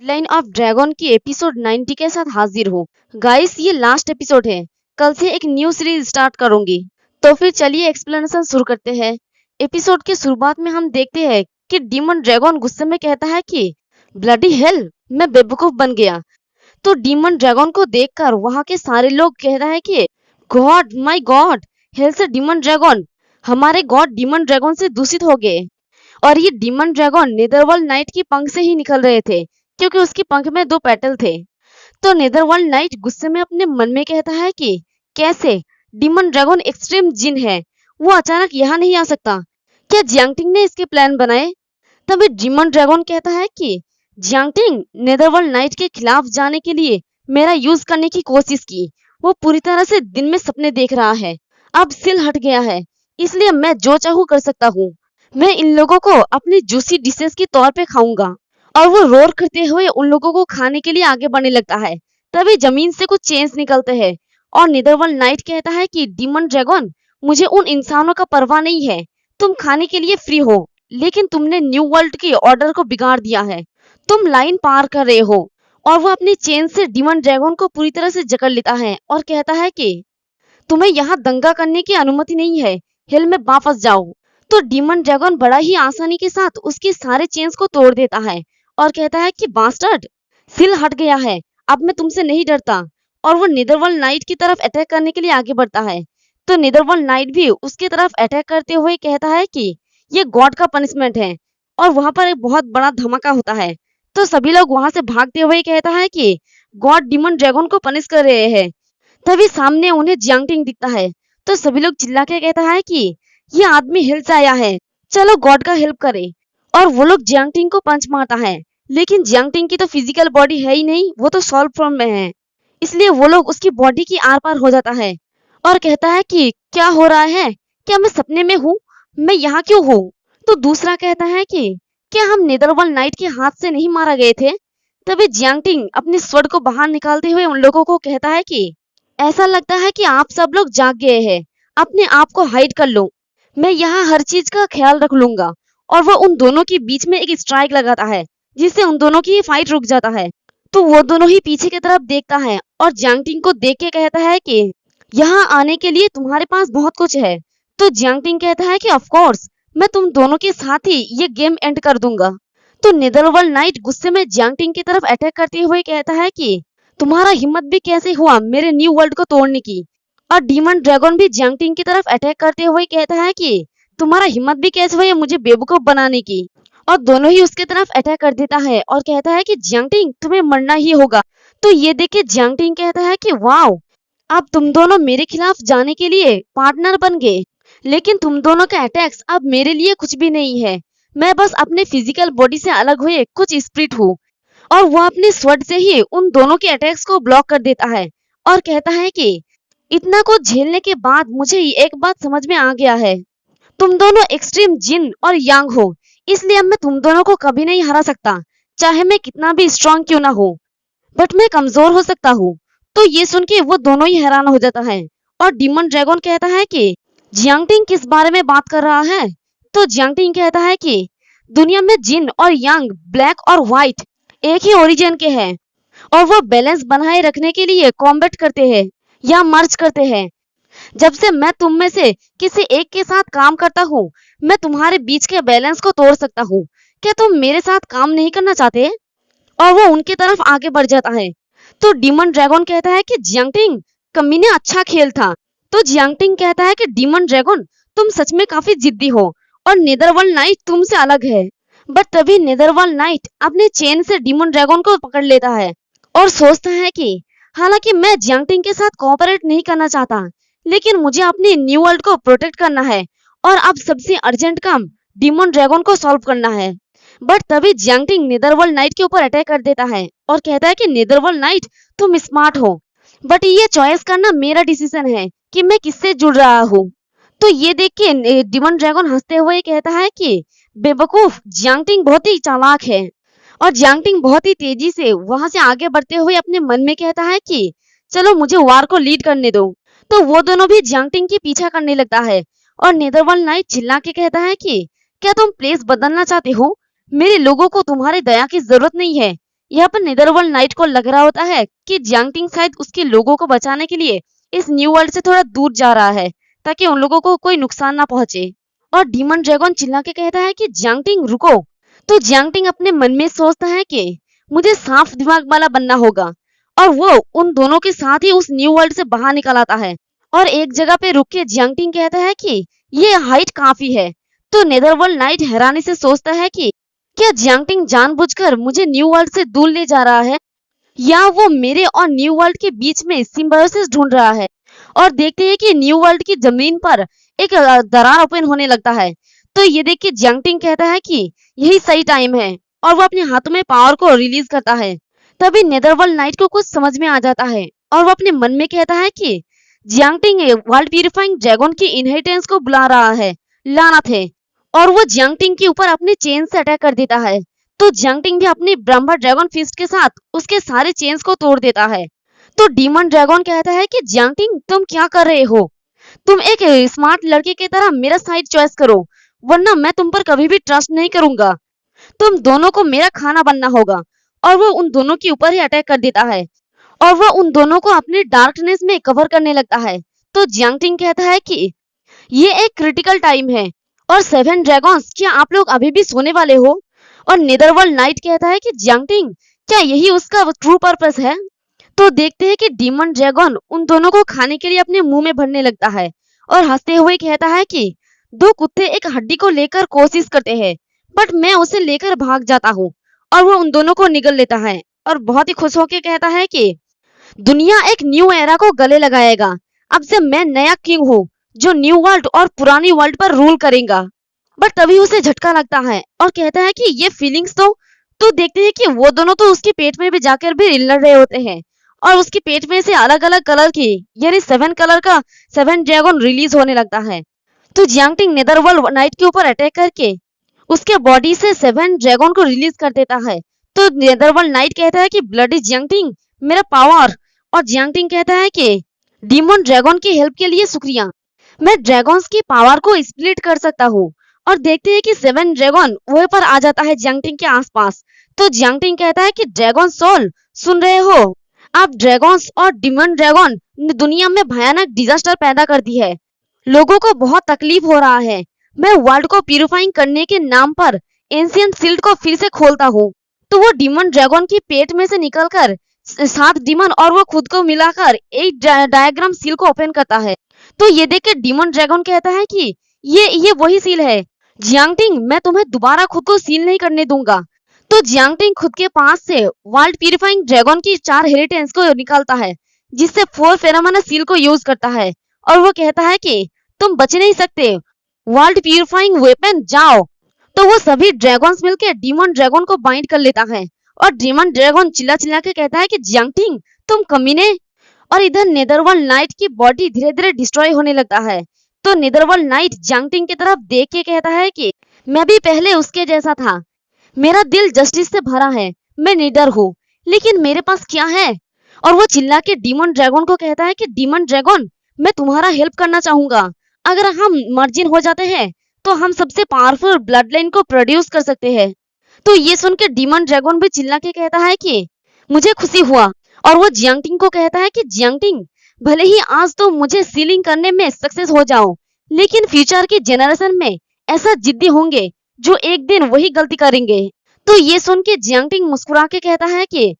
Line of dragon की episode 90 के साथ हाजिर हूँ। गाइस, ये लास्ट एपिसोड है। कल से एक न्यू सीरीज स्टार्ट करूंगी। तो फिर चलिए एक्सप्लेनेशन शुरू करते हैं। एपिसोड के शुरुआत में हम देखते हैं कि डीमन ड्रैगन गुस्से में कहता है कि ब्लडी हेल, मैं बेवकूफ बन गया। तो डीमन ड्रैगन को देखकर वहां के सारे लोग कहता है कि गॉड, माय गॉड, हेल से डीमन ड्रैगन, हमारे गॉड डीमन ड्रैगन से दूषित हो गए। और ये डीमन ड्रैगन नेदरवर्ल्ड नाइट की पंख से ही निकल रहे थे, क्योंकि उसकी पंख में 2 पेटल थे। तो नेदरवर्ल्ड नाइट गुस्से में अपने मन में कहता है कि कैसे डीमन ड्रैगन एक्सट्रीम जिन है, वो अचानक यहाँ नहीं आ सकता। क्या जियांगटिंग ने इसके प्लान बनाए? तभी डीमन ड्रैगन कहता है कि जियांगटिंग नेदरवर्ल्ड नाइट के खिलाफ जाने के लिए मेरा यूज करने की कोशिश की। वो पूरी तरह से दिन में सपने देख रहा है। अब सिल हट गया है, इसलिए मैं जो चाहूँ कर सकता हूँ। मैं इन लोगों को अपनी जूसी डिशेस के तौर पे खाऊंगा। और वो रोर करते हुए उन लोगों को खाने के लिए आगे बढ़ने लगता है। तभी जमीन से कुछ चेन्स निकलते हैं और नेदरवर्ल्ड नाइट कहता है कि डीमन ड्रैगन, मुझे उन इंसानों का परवाह नहीं है। तुम खाने के लिए फ्री हो, लेकिन तुमने न्यू वर्ल्ड के ऑर्डर को बिगाड़ दिया है। तुम लाइन पार कर रहे हो। और वो अपनी चेन से डीमन ड्रैगन को पूरी तरह से जकड़ लेता है और कहता है कि तुम्हें यहाँ दंगा करने की अनुमति नहीं है, हिल में वापस जाओ। तो डीमन ड्रैगन बड़ा ही आसानी के साथ उसके सारे चेन्स को तोड़ देता है और कहता है कि बास्टर्ड, सिल हट गया है, अब मैं तुमसे नहीं डरता। और वो नेदरवर्ल्ड नाइट की तरफ अटैक करने के लिए आगे बढ़ता है। तो नेदरवर्ल्ड नाइट भी उसकी तरफ अटैक करते हुए कहता है कि ये गॉड का पनिशमेंट है। और वहां पर एक बहुत बड़ा धमाका होता है। तो सभी लोग वहां से भागते हुए कहता है कि गॉड डीमन ड्रैगन को पनिश कर रहे हैं। तभी सामने उन्हें जियांगटिंग दिखता है। तो सभी लोग चिल्ला के कहता है कि ये आदमी हिल से आया है, चलो गॉड का हेल्प करे। और वो लोग जियांगटिंग को पंच मारता है, लेकिन जियांगटिंग की तो फिजिकल बॉडी है ही नहीं, वो तो सॉल्व फॉर्म में है। इसलिए वो लोग उसकी बॉडी की आर पार हो जाता है और कहता है कि क्या हो रहा है, क्या मैं सपने में हूँ, मैं यहाँ क्यों हूँ? तो दूसरा कहता है कि क्या हम नेदरवर्ल्ड नाइट के हाथ से नहीं मारा गए थे? तभी जियांगटिंग अपने स्वord को बाहर निकालते हुए उन लोगों को कहता है कि ऐसा लगता है कि आप सब लोग जाग गए हैं, अपने आप को हाइड कर लो, मैं यहाँ हर चीज का ख्याल रख लूंगा। और वो उन दोनों के बीच में एक स्ट्राइक लगाता है, जिससे उन दोनों की फाइट रुक जाता है। तो वो दोनों ही पीछे की तरफ देखता है और जियांगटिंग को देख के कहता है कि यहाँ आने के लिए तुम्हारे पास बहुत कुछ है। तो जियांगटिंग कहता है कि ऑफ कोर्स, मैं तुम दोनों के साथ ही ये गेम एंड कर दूंगा। तो नेदरवर्ल्ड नाइट गुस्से में जियांगटिंग की तरफ अटैक करते हुए कहता है कि तुम्हारा हिम्मत भी कैसे हुआ मेरे न्यू वर्ल्ड को तोड़ने की? और डीमन ड्रैगन भी जियांगटिंग की तरफ अटैक करते हुए कहता है कि तुम्हारा हिम्मत भी कैसे हुई मुझे बेवकूफ बनाने की? और दोनों ही उसके तरफ अटैक कर देता है और कहता है कि जियांगटिंग, तुम्हें मरना ही होगा। तो ये देख के जियांगटिंग कहता है कि वाओ, अब तुम दोनों मेरे खिलाफ जाने के लिए पार्टनर बन गए। लेकिन तुम दोनों का अटैक्स अब मेरे लिए कुछ भी नहीं है। मैं बस अपने फिजिकल बॉडी से अलग हुए कुछ स्पिरिट हूँ। और वो अपने स्वord से ही उन दोनों के अटैक्स को ब्लॉक कर देता है और कहता है कि इतना कुछ झेलने के बाद मुझे एक बात समझ में आ गया है, तुम दोनों एक्सट्रीम जिन और यांग हो, इसलिए अब मैं तुम दोनों को कभी नहीं हरा सकता, चाहे मैं कितना भी स्ट्रांग क्यों ना हो, बट मैं कमजोर हो सकता हूँ। तो ये सुन के वो दोनों ही हैरान हो जाता है। और डीमन ड्रैगन कहता है कि जियांगटिंग किस बारे में बात कर रहा है? तो जियांगटिंग कहता है कि दुनिया में जिन और यांग, ब्लैक और व्हाइट एक ही ओरिजिन के हैं और वो बैलेंस बनाए रखने के लिए कॉम्बैट करते हैं या मर्ज करते हैं। जब से मैं तुम में से किसी एक के साथ काम करता हूँ, मैं तुम्हारे बीच के बैलेंस को तोड़ सकता हूँ। क्या तुम मेरे साथ काम नहीं करना चाहते? और वो उनकी तरफ आगे बढ़ जाता है। तो डीमन ड्रैगन कहता है कि जियांगटिंग, कमीने अच्छा खेल था। तो जियांगटिंग कहता है कि डीमन ड्रैगन, तुम सच में काफी जिद्दी हो और नेदरवर्ल्ड नाइट तुमसे अलग है। बट तभी नेदरवर्ल्ड नाइट अपने चेन से डीमन ड्रैगन को पकड़ लेता है और सोचता है कि हालांकि मैं जियांगटिंग के साथ कोऑपरेट नहीं करना चाहता, लेकिन मुझे अपनी न्यू वर्ल्ड को प्रोटेक्ट करना है और अब सबसे अर्जेंट काम डीमन ड्रैगन को सॉल्व करना है। बट तभी जियांगटिंग नेदरवर्ल्ड नाइट के ऊपर अटैक कर देता है और कहता है कि नेदरवर्ल्ड नाइट, तुम स्मार्ट हो, बट ये चॉइस करना मेरा डिसीजन है कि मैं किससे जुड़ रहा हूँ। तो ये देख के डीमन ड्रैगन हंसते हुए कहता है कि बेवकूफ, जियांगटिंग बहुत ही चालाक है। और जियांगटिंग बहुत ही तेजी से वहां से आगे बढ़ते हुए अपने मन में कहता है कि चलो मुझे वार को लीड करने दो। तो वो दोनों भी जियांगटिंग की पीछा करने लगता है और नेदरवर्ल्ड नाइट चिल्ला के कहता है कि क्या तुम प्लेस बदलना चाहते हो? मेरे लोगों को तुम्हारी दया की जरूरत नहीं है, यहाँ पर नेदरवर्ल्ड नाइट को लग रहा होता है कि जियांगटिंग शायद उसके लोगों को बचाने के लिए इस न्यू वर्ल्ड से थोड़ा दूर जा रहा है ताकि उन लोगों को कोई नुकसान ना पहुंचे। और डीमन ड्रैगन चिल्ला के कहता है कि जियांगटिंग रुको। तो जियांगटिंग अपने मन में सोचता है कि मुझे साफ दिमाग वाला बनना होगा, और वो उन दोनों के साथ ही उस न्यू वर्ल्ड से बाहर निकल आता है। और एक जगह पे रुक के जियांगटिंग कहता है कि ये हाइट काफी है। तो नेदरवर्ल्ड नाइट हैरानी से सोचता है कि क्या जियांगटिंग जानबूझकर मुझे न्यू वर्ल्ड से दूर ले जा रहा है, या वो मेरे और न्यू वर्ल्ड के बीच में सिम्बायोसिस ढूंढ रहा है। और देखते हैं कि न्यू वर्ल्ड की जमीन पर एक दरार ओपन होने लगता है। तो ये देख के जियांगटिंग कहता है कि यही सही टाइम है, और वो अपने हाथों में पावर को रिलीज करता है। तभी नेदरवर्ल्ड नाइट को कुछ समझ में आ जाता है, और वो अपने मन में कहता है कि जियांगटिंग वर्ल्ड प्यूरिफाइंग ड्रैगन की इनहेरिटेंस को बुला रहा है, लानत है। और वो जियांगटिंग के ऊपर अपने चेन से अटैक कर देता है। तो जियांगटिंग भी अपनी ब्रह्मा ड्रैगन फिस्ट के साथ उसके सारे चेन्स को तोड़ देता है। तो डीमन ड्रैगन कहता है कि जियांगटिंग तुम क्या कर रहे हो, तुम एक स्मार्ट लड़के की तरह मेरा साइड चॉइस करो, वरना मैं तुम पर कभी भी ट्रस्ट नहीं करूंगा। तुम दोनों को मेरा खाना बनना होगा। और वो उन दोनों के ऊपर ही अटैक कर देता है, और वो उन दोनों को अपने डार्कनेस में कवर करने लगता है। तो जियांगटिंग कहता है कि ये एक क्रिटिकल टाइम है, और 7 ड्रैगन्स, क्या आप लोग अभी भी सोने वाले हो? और नेदरवर्ल्ड नाइट कहता है कि जियांगटिंग क्या यही उसका ट्रू पर्पस है? तो देखते हैं कि डीमन ड्रैगन उन दोनों को खाने के लिए अपने मुंह में भरने लगता है, और हंसते हुए कहता है कि 2 कुत्ते एक हड्डी को लेकर कोशिश करते हैं, बट मैं उसे लेकर भाग जाता हूँ। और वो उन दोनों को निगल लेता है, और बहुत ही खुश होकर कहता है कि दुनिया एक न्यू एरा को गले लगाएगा। अब से मैं नया किंग हूँ जो न्यू वर्ल्ड और पुरानी वर्ल्ड पर रूल करेगा। बट तभी उसे झटका लगता है, और कहता है कि ये फीलिंग्स तो देखते हैं कि वो दोनों तो उसके पेट में भी जाकर भी लड़ रहे होते हैं, और उसके पेट में से अलग अलग कलर की यानी 7 कलर का 7 ड्रैगन रिलीज होने लगता है। तो जियांगटिंग नेदरवर्ल्ड नाइट के ऊपर अटैक करके उसके बॉडी से 7 ड्रैगन को रिलीज कर देता है। तो नेदरवर्ल्ड नाइट कहता है कि ब्लडी जियांगटिंग मेरा पावर। और जियांगटिंग कहता है कि डीमन ड्रैगन की हेल्प के लिए शुक्रिया, मैं ड्रैगन्स की पावर को स्प्लिट कर सकता हूँ। और देखते हैं कि 7 ड्रैगन वहीं पर आ जाता है जियांगटिंग के आसपास। तो जियांगटिंग कहता है कि ड्रैगन सोल सुन रहे हो, आप ड्रैगन्स और डीमन ड्रैगन ने दुनिया में भयानक डिजास्टर पैदा कर दी है, लोगों को बहुत तकलीफ हो रहा है। मैं वर्ल्ड को प्यूरिफाइंग करने के नाम पर एंशिएंट शील्ड को फिर से खोलता हूँ। तो वो डीमन ड्रैगन की पेट में से निकलकर 7 डीमन और वो खुद को मिलाकर एक डायग्राम सील को ओपन करता है। तो ये देख के डीमन ड्रैगन कहता है कि ये वही सील है जियांगटिंग, मैं तुम्हें दोबारा खुद को सील नहीं करने दूंगा। तो जियांगटिंग खुद के पास से वर्ल्ड प्यूरिफाइंग ड्रैगन की 4 हेरिटेंस को निकालता है, जिससे 4 फेरोमोन सील को यूज करता है। और वो कहता है कि तुम बच नहीं सकते, वर्ल्ड प्यूरिफाइंग वेपन जाओ। तो वो सभी ड्रैगन्स मिलकर डीमन ड्रैगन को बाइंड कर लेता है, और डीमन ड्रैगन चिल्ला चिल्ला के कहता है कि जियांगटिंग तुम कमीने। और इधर नेदरवर्ल्ड नाइट की बॉडी धीरे धीरे डिस्ट्रॉय होने लगता है। तो नेदरवर्ल्ड नाइट जियांगटिंग की तरफ देख के कहता है कि मैं भी पहले उसके जैसा था, मेरा दिल जस्टिस से भरा है, मैं निडर हूँ, लेकिन मेरे पास क्या है? और वो चिल्ला के डीमन ड्रैगन को कहता है कि डीमन ड्रैगन मैं तुम्हारा हेल्प करना चाहूंगा, अगर हम मर्जिन हो जाते हैं तो हम सबसे पावरफुल ब्लड लाइन को प्रोड्यूस कर सकते हैं। तो ये सुन के डीमन ड्रैगन भी चिल्ला के कहता है कि मुझे खुशी हुआ। और वो जियांगटिंग को कहता है कि जियांगटिंग भले ही आज तो मुझे सीलिंग करने में सक्सेस हो जाओ, लेकिन फ्यूचर के जेनरेशन में ऐसा जिद्दी होंगे जो एक दिन वही गलती करेंगे। तो ये सुन के जियांगटिंग मुस्कुरा के कहता है कि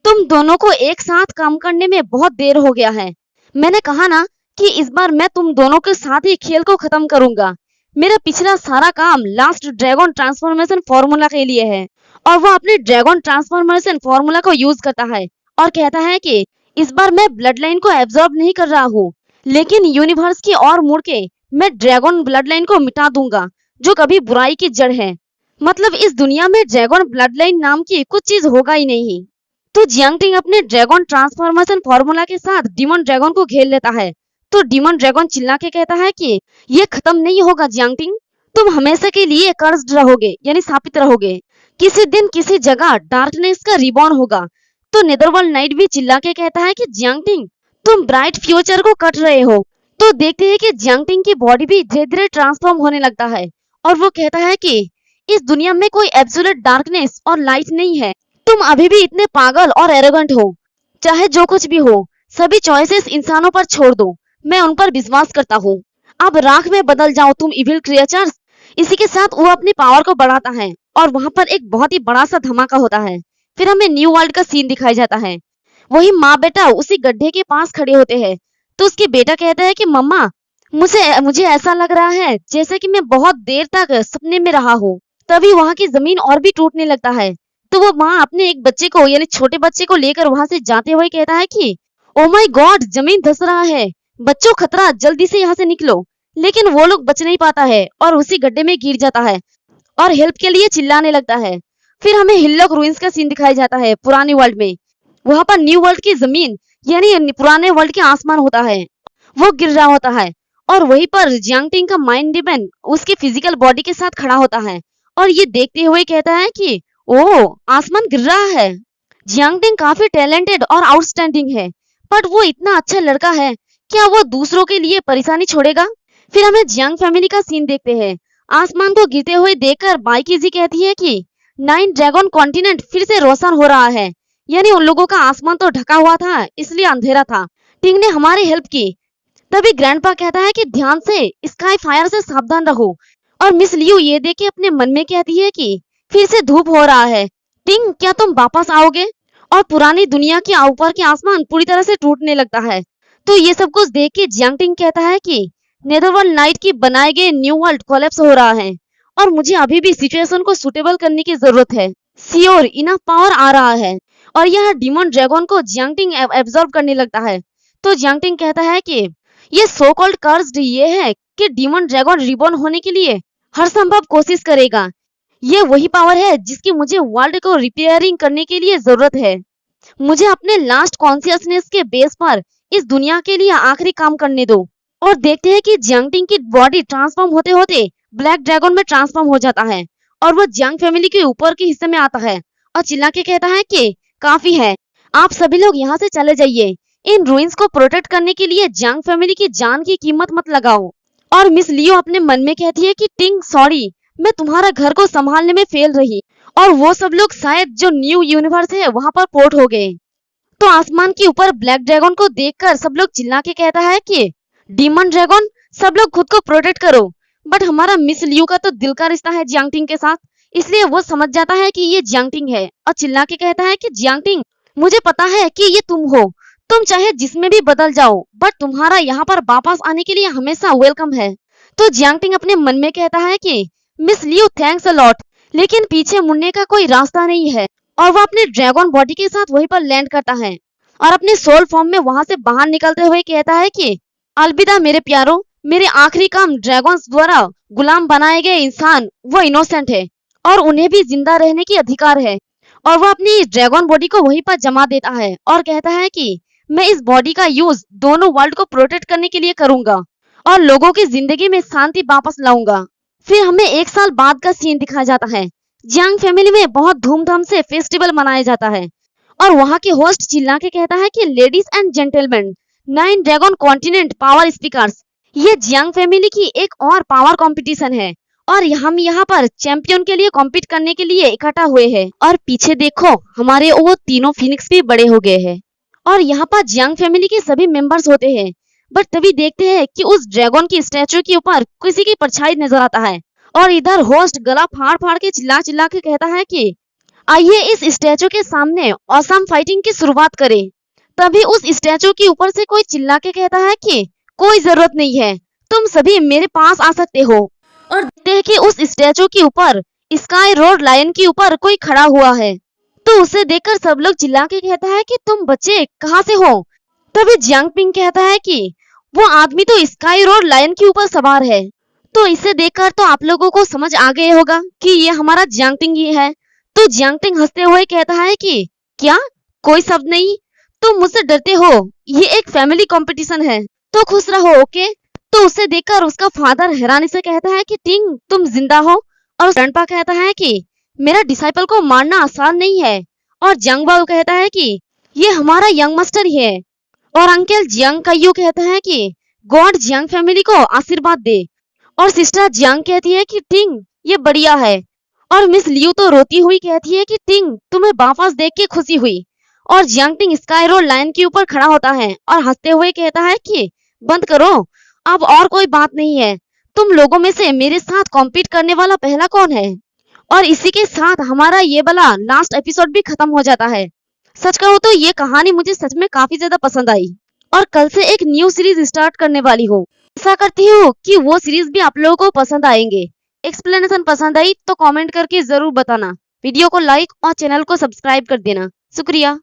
तुम दोनों को एक साथ काम करने में बहुत देर हो गया है, मैंने कहा ना कि इस बार मैं तुम दोनों के साथ ही खेल को खत्म करूंगा। मेरा पिछला सारा काम लास्ट ड्रैगन ट्रांसफॉर्मेशन फॉर्मूला के लिए है। और वो अपने ड्रैगन ट्रांसफॉर्मेशन फॉर्मूला को यूज करता है, और कहता है कि इस बार मैं ब्लड लाइन को एब्जॉर्ब नहीं कर रहा हूँ, लेकिन यूनिवर्स की ओर मुड़ के मैं ड्रैगन ब्लड लाइन को मिटा दूंगा, जो कभी बुराई की जड़ है। मतलब इस दुनिया में ड्रैगन ब्लड लाइन नाम की कुछ चीज होगा ही नहीं। तो जियांगटिंग अपने ड्रैगन ट्रांसफॉर्मेशन फॉर्मूला के साथ डीमन ड्रैगन को घेर लेता है। तो डीमन ड्रैगन चिल्ला के कहता है कि ये खत्म नहीं होगा जियांगटिंग, तुम हमेशा के लिए कर्स्ड रहोगे, यानी शापित रहोगे। किसी दिन किसी जगह डार्कनेस का रिबॉर्न होगा। तो नेदरवर्ल्ड नाइट भी चिल्ला के कहता है कि जियांगटिंग तुम ब्राइट फ्यूचर को कट रहे हो। तो देखते हैं कि जियांगटिंग की बॉडी भी धीरे धीरे ट्रांसफॉर्म होने लगता है, और वो कहता है कि इस दुनिया में कोई एब्सोल्यूट डार्कनेस और लाइट नहीं है। तुम अभी भी इतने पागल और एरोगेंट हो। चाहे जो कुछ भी हो, सभी चॉइसेस इंसानों पर छोड़ दो। मैं उन पर विश्वास करता हूँ। अब राख में बदल जाओ तुम इविल क्रिएचर्स। इसी के साथ वो अपनी पावर को बढ़ाता है और वहां पर एक बहुत ही बड़ा सा धमाका होता है। फिर हमें न्यू वर्ल्ड का सीन दिखाया जाता है। वही माँ बेटा उसी गड्ढे के पास खड़े होते हैं। तो उसके बेटा कहता है कि मम्मा, मुझे ऐसा लग रहा है जैसे कि मैं बहुत देर तक सपने में रहा हूँ। तभी वहां की जमीन और भी टूटने लगता है। तो वो माँ अपने एक बच्चे को यानी छोटे बच्चे को लेकर वहां से जाते हुए कहता है कि ओ माय गॉड, जमीन धंस रहा है, बच्चों खतरा, जल्दी से यहाँ से निकलो। लेकिन वो लोग बच नहीं पाता है और उसी गड्ढे में गिर जाता है और हेल्प के लिए चिल्लाने लगता है। फिर हमें हिल्लॉक रूइंस का सीन दिखाया जाता है पुराने वर्ल्ड में। वहां पर न्यू वर्ल्ड की जमीन यानी पुराने वर्ल्ड के आसमान होता है, वो गिर रहा होता है और वहीं पर जियांगटिंग का माइंड डिमन उसकी फिजिकल बॉडी के साथ खड़ा होता है और ये देखते हुए कहता है कि ओ, आसमान गिर रहा है। जियांगटिंग काफी टैलेंटेड और आउटस्टैंडिंग है, बट वो इतना अच्छा लड़का है, क्या वो दूसरों के लिए परेशानी छोड़ेगा? फिर हमें जियांग फैमिली का सीन देखते हैं। आसमान को गिरते हुए देखकर बाइकीजी कहती है कि 9 ड्रैगन कॉन्टिनेंट फिर से रोशन हो रहा है। यानी उन लोगों का आसमान तो ढका हुआ था, इसलिए अंधेरा था। टिंग ने हमारी हेल्प की। तभी ग्रैंडपा कहता है कि ध्यान से, स्काई फायर से सावधान रहो। और मिस लियू ये देख के अपने मन में कहती है कि फिर से धूप हो रहा है। टिंग, क्या तुम वापस आओगे? और पुरानी दुनिया के ऊपर के आसमान पूरी तरह से टूटने लगता है। तो ये सब कुछ देख के जियांगटिंग कहता है कि नेदरवर्ल्ड नाइट की बनाए गए न्यू वर्ल्ड कोलैप्स हो रहा है और मुझे अभी भी सिचुएशन को सुटेबल करने की जरूरत है। श्योर, इनफ पावर आ रहा है। और यह डीमन ड्रैगन को जियांगटिंग एब्जॉर्ब करने लगता है। तो जियांगटिंग कहता है कि ये सो कॉल्ड कर्स्ड ये है कि डीमन ड्रैगन रिबॉर्न होने के लिए हर संभव कोशिश करेगा। ये वही पावर है जिसकी मुझे वर्ल्ड को रिपेयरिंग करने के लिए जरूरत है। मुझे अपने लास्ट कॉन्शियसनेस के बेस पर इस दुनिया के लिए आखिरी काम करने दो। और देखते हैं कि जियांगटिंग की बॉडी ट्रांसफॉर्म होते होते ब्लैक ड्रैगन में ट्रांसफॉर्म हो जाता है और वो जियांग फैमिली के ऊपर के हिस्से में आता है और चिल्ला के कहता है कि काफी है, आप सभी लोग यहाँ से चले जाइए। इन रूइंस को प्रोटेक्ट करने के लिए जियांग फैमिली की जान की कीमत मत लगाओ। और मिस लियो अपने मन में कहती है कि टिंग, सॉरी, मैं तुम्हारा घर को संभालने में फेल रही और वो सब लोग शायद जो न्यू यूनिवर्स है वहां पर पोर्ट हो गए। तो आसमान के ऊपर ब्लैक ड्रैगन को देखकर सब लोग चिल्ला के कहता है कि डीमन ड्रैगन, सब लोग खुद को प्रोटेक्ट करो। बट हमारा मिस लियू का तो दिल का रिश्ता है जियांगटिंग के साथ, इसलिए वो समझ जाता है कि ये जियांगटिंग है और चिल्ला के कहता है कि जियांगटिंग, मुझे पता है कि ये तुम हो। तुम चाहे जिसमें भी बदल जाओ, बट तुम्हारा यहाँ पर वापस आने के लिए हमेशा वेलकम है। तो जियांगटिंग अपने मन में कहता है कि miss Liu, thanks a lot, लेकिन पीछे मुड़ने का कोई रास्ता नहीं है। और वो अपने ड्रैगन बॉडी के साथ वहीं पर लैंड करता है और अपने सोल फॉर्म में वहां से बाहर निकलते हुए कहता है कि अलविदा मेरे प्यारों, मेरे आखिरी काम ड्रैगन्स द्वारा गुलाम बनाए गए इंसान वो इनोसेंट है और उन्हें भी जिंदा रहने की अधिकार है। और वो अपनी ड्रैगन बॉडी को वहीं पर जमा देता है और कहता है कि मैं इस बॉडी का यूज दोनों वर्ल्ड को प्रोटेक्ट करने के लिए करूंगा और लोगों की जिंदगी में शांति वापस लाऊंगा। फिर हमें 1 साल बाद का सीन दिखाया जाता है। जियांग फैमिली में बहुत धूमधाम से फेस्टिवल मनाया जाता है और वहां के होस्ट चिल्ला के कहता है कि ladies and gentleman, 9 dragon continent power speakers, ये जियांग फैमिली की एक और पावर कंपटीशन है और हम यहाँ पर चैंपियन के लिए कॉम्पीट करने के लिए इकट्ठा हुए हैं। और पीछे देखो, हमारे वो तीनों फिनिक्स भी बड़े हो गए हैं और यहाँ पर जियांग फैमिली के सभी मेंबर्स होते हैं। बट तभी देखते हैं कि उस ड्रैगन की स्टैचू के ऊपर किसी की परछाई नजर आता है और इधर होस्ट गला फाड़ फाड़ के चिल्ला के कहता है कि आइए इस स्टैचू के सामने ऑसम फाइटिंग की शुरुआत करें। तभी उस स्टैचू के ऊपर से कोई चिल्ला के कहता है कि कोई जरूरत नहीं है, तुम सभी मेरे पास आ सकते हो। और देखते हैं कि उस स्टैचू के ऊपर स्काई रोड लायन के ऊपर कोई खड़ा हुआ है। तो उसे देखकर सब लोग चिल्ला के कहता है कि तुम बच्चे कहाँ से हो। तभी जियांगपिंग कहता है कि वो आदमी तो स्काई रोड लायन के ऊपर सवार है। तो इसे देखकर तो आप लोगों को समझ आ गया होगा कि ये हमारा जियांगटिंग ही है। तो जियांगटिंग हंसते हुए कहता है कि क्या कोई शब्द नहीं, तुम मुझसे डरते हो, ये एक फैमिली कंपटीशन है, तो खुश रहो, ओके। तो उसे देखकर उसका फादर हैरानी से कहता है कि टिंग, तुम जिंदा हो। और ग्रैंडपा कहता है कि मेरा डिसाइपल को मारना आसान नहीं है। और जियांग बाओ कहता है कि ये हमारा यंग मास्टर ही है। और अंकल जियांग काइयो कहता है कि गॉड जियांग फैमिली को आशीर्वाद दे। और सिस्टर जियांग कहती है कि टिंग, ये बढ़िया है। और मिस लियू तो रोती हुई कहती है कि टिंग तुम्हें वापस देख के खुशी हुई। और जियांग टिंग स्काई रोड लाइन के ऊपर खड़ा होता है और हंसते हुए कहता है कि बंद करो, अब और कोई बात नहीं है। तुम लोगों में से मेरे साथ कॉम्पीट करने वाला पहला कौन है। और इसी के साथ हमारा ये वाला लास्ट एपिसोड भी खत्म हो जाता है। सच कहूँ तो ये कहानी मुझे सच में काफी ज्यादा पसंद आई और कल से एक न्यू सीरीज स्टार्ट करने वाली हूँ। आशा करती हूँ कि वो सीरीज भी आप लोगों को पसंद आएंगे। एक्सप्लेनेशन पसंद आई तो कमेंट करके जरूर बताना। वीडियो को लाइक और चैनल को सब्सक्राइब कर देना। शुक्रिया।